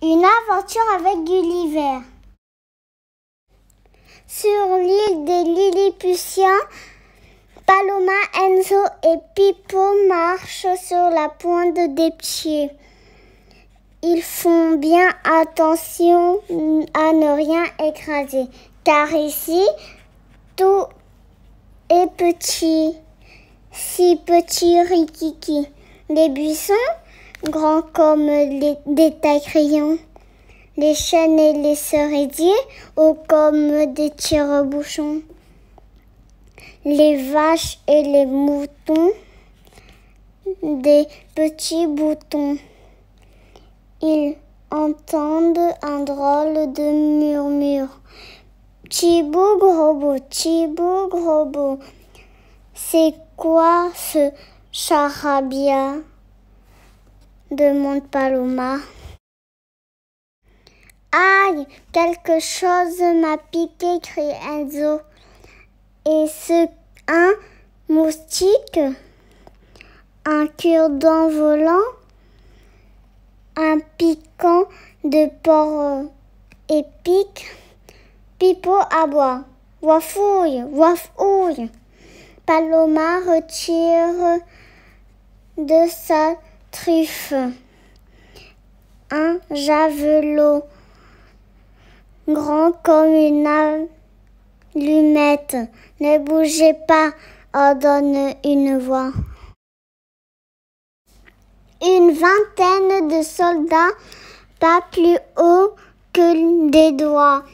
Une aventure avec Gulliver. Sur l'île des Lilliputiens, Paloma, Enzo et Pippo marchent sur la pointe des pieds. Ils font bien attention à ne rien écraser, car ici, tout est petit. Si petit, rikiki. Les buissons, grands comme des tailles-crayons. Les chênes et les cerisiers, hauts comme des tire-bouchons. Les vaches et les moutons, des petits boutons. Ils entendent un drôle de murmure. Tchibou gros beau. C'est quoi ce charabia? Demande Paloma. Aïe, quelque chose m'a piqué, crie Enzo. Est-ce un moustique? Un cure-dent volant? Un piquant de porc épique? Pippo aboie. Wafouille, wafouille. Paloma retire de sa truffe un javelot grand comme une allumette. Ne bougez pas, ordonne une voix. Une vingtaine de soldats, pas plus haut que des doigts,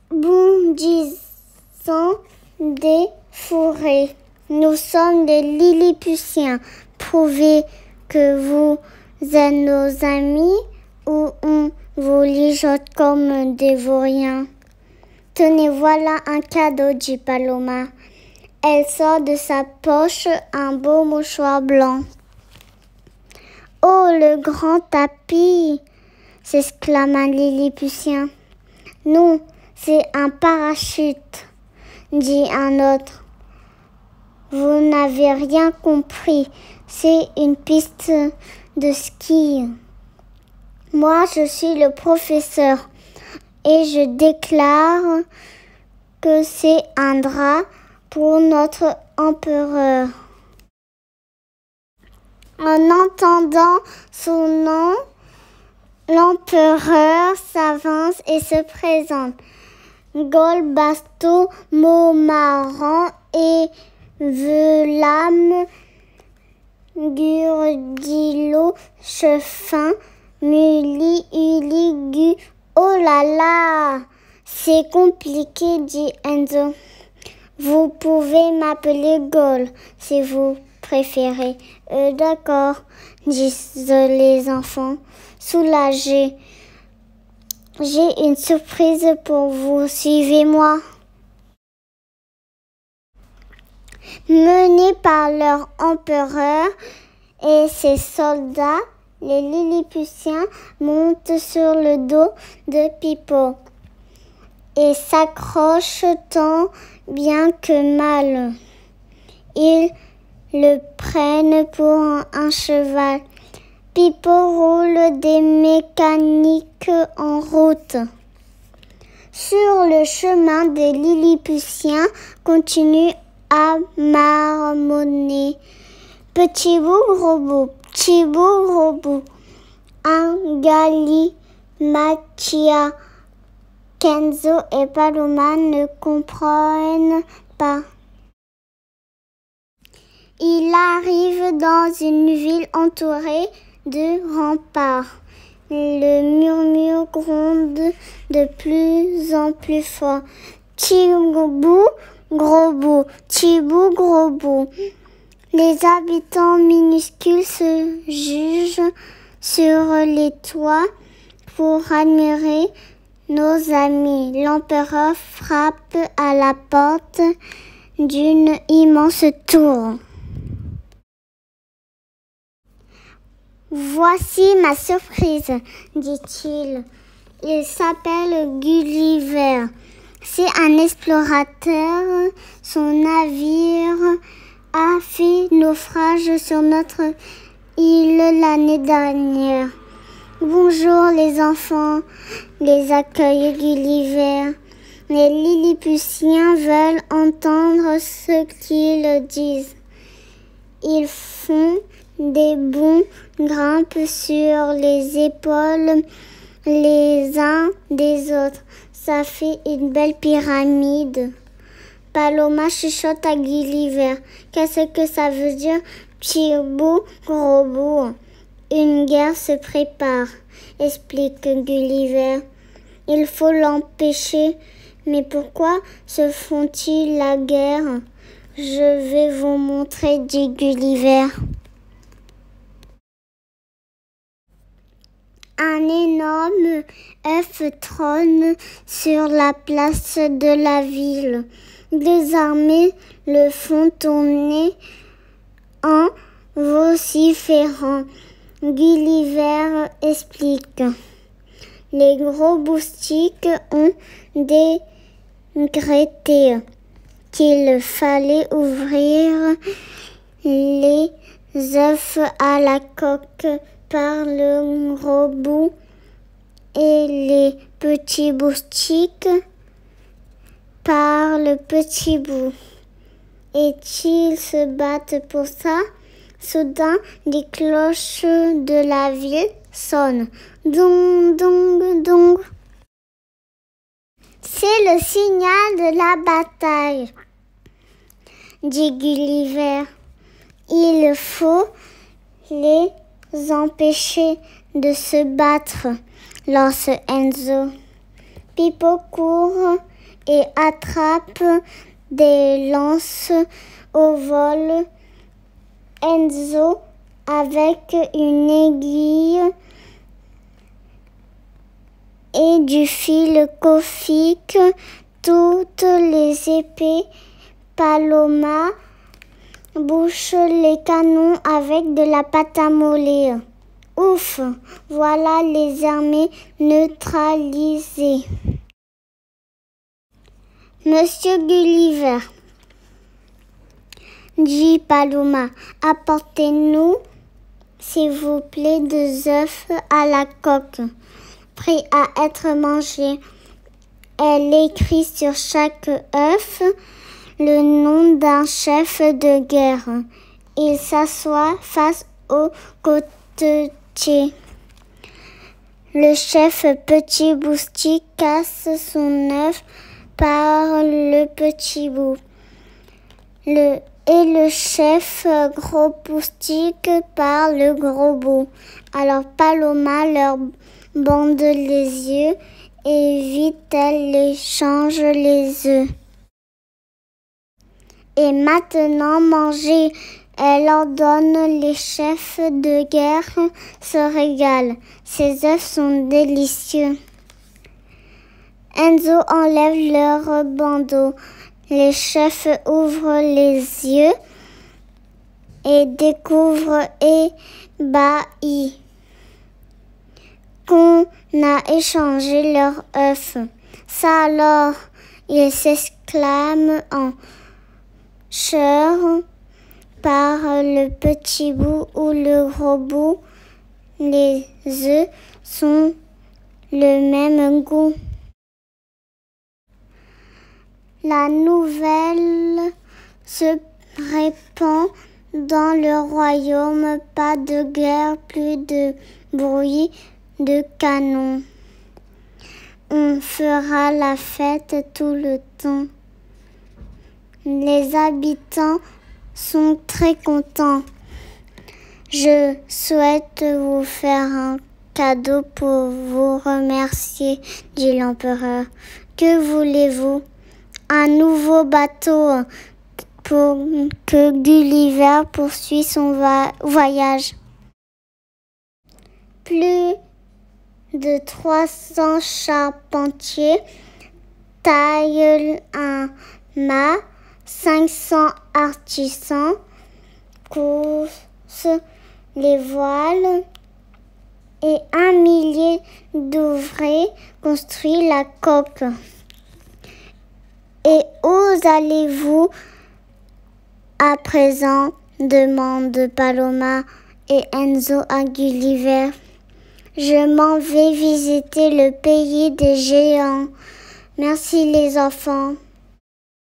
bondissant des fourrés. Nous sommes des Lilliputiens. Prouvez que vous êtes nos amis ou on vous ligote comme des vauriens. Tenez, voilà un cadeau, dit Paloma. Elle sort de sa poche un beau mouchoir blanc. Oh, le grand tapis, s'exclame un Lilliputien. Non, c'est un parachute, dit un autre. Vous n'avez rien compris, c'est une piste de ski. Moi, je suis le professeur et je déclare que c'est un drap pour notre empereur. En entendant son nom, l'empereur s'avance et se présente. Golbasto, Momaran et Velam, Gurdilo, Chefin, Muli, Uligu. Oh là là, c'est compliqué, dit Enzo. Vous pouvez m'appeler Gol si vous préférez. D'accord, disent les enfants, soulagés. J'ai une surprise pour vous, suivez-moi. Menés par leur empereur et ses soldats, les Lilliputiens montent sur le dos de Pippo et s'accrochent tant bien que mal. Ils le prennent pour un cheval. Pippo roule des mécaniques en route. Sur le chemin des Lilliputiens continue à marmonner. Petit bout, gros bout, petit bout, gros bout. Un Matia, Kenzo et Paloma ne comprennent pas. Il arrive dans une ville entourée de remparts. Le murmure gronde de plus en plus fort. Tchibou, gros bout, tchibou, gros bout. Les habitants minuscules se jugent sur les toits pour admirer nos amis. L'empereur frappe à la porte d'une immense tour. Voici ma surprise, dit-il. Il s'appelle Gulliver. C'est un explorateur. Son navire a fait naufrage sur notre île l'année dernière. Bonjour les enfants, les accueille Gulliver. Les Lilliputiens veulent entendre ce qu'ils disent. Ils font des bonds, grimpent sur les épaules les uns des autres. Ça fait une belle pyramide. Paloma chuchote à Gulliver. Qu'est-ce que ça veut dire, petit bout, gros bout? Une guerre se prépare, explique Gulliver. Il faut l'empêcher. Mais pourquoi se font-ils la guerre? Je vais vous montrer, dit Gulliver. Un énorme œuf trône sur la place de la ville. Des armées le font tourner en vociférant. Gulliver explique. Les gros moustiques ont décrété qu'il fallait ouvrir les œufs à la coque par le gros bout et les petits moustiques par le petit bout. Et ils se battent pour ça. Soudain, les cloches de la ville sonnent. Dong, dong, dong. C'est le signal de la bataille, dit Gulliver. Il faut les empêcher de se battre, lance Enzo. Pippo court et attrape des lances au vol. Enzo, avec une aiguille et du fil koffique, toutes les épées. Paloma bouche les canons avec de la pâte à moller. Ouf, voilà les armées neutralisées. Monsieur Gulliver, dit Paloma, apportez-nous, s'il vous plaît, des œufs à la coque, prêts à être mangés. Elle écrit sur chaque œuf le nom d'un chef de guerre. Il s'assoit face au côtier. Le chef petit moustique casse son œuf par le petit bout. Et le chef gros moustique par le gros bout. Alors Paloma leur bande les yeux et vite elle les change les œufs. Et maintenant mangez. Elle ordonne. Les chefs de guerre se régalent. Ces œufs sont délicieux. Enzo enlève leur bandeau. Les chefs ouvrent les yeux et découvrent ébahis qu'on a échangé leurs œufs. Ça alors, ils s'exclament en chœur par le petit bout ou le gros bout. Les œufs sont le même goût. La nouvelle se répand dans le royaume. Pas de guerre, plus de bruit de canon. On fera la fête tout le temps. Les habitants sont très contents. Je souhaite vous faire un cadeau pour vous remercier, dit l'empereur. Que voulez-vous? Un nouveau bateau pour que Gulliver poursuive son voyage. Plus de 300 charpentiers taillent un mât, 500 artisans coussent les voiles et 1 millier d'ouvriers construisent la coque. Et où allez-vous à présent? Demande Paloma et Enzo à Gulliver. Je m'en vais visiter le pays des géants. Merci les enfants.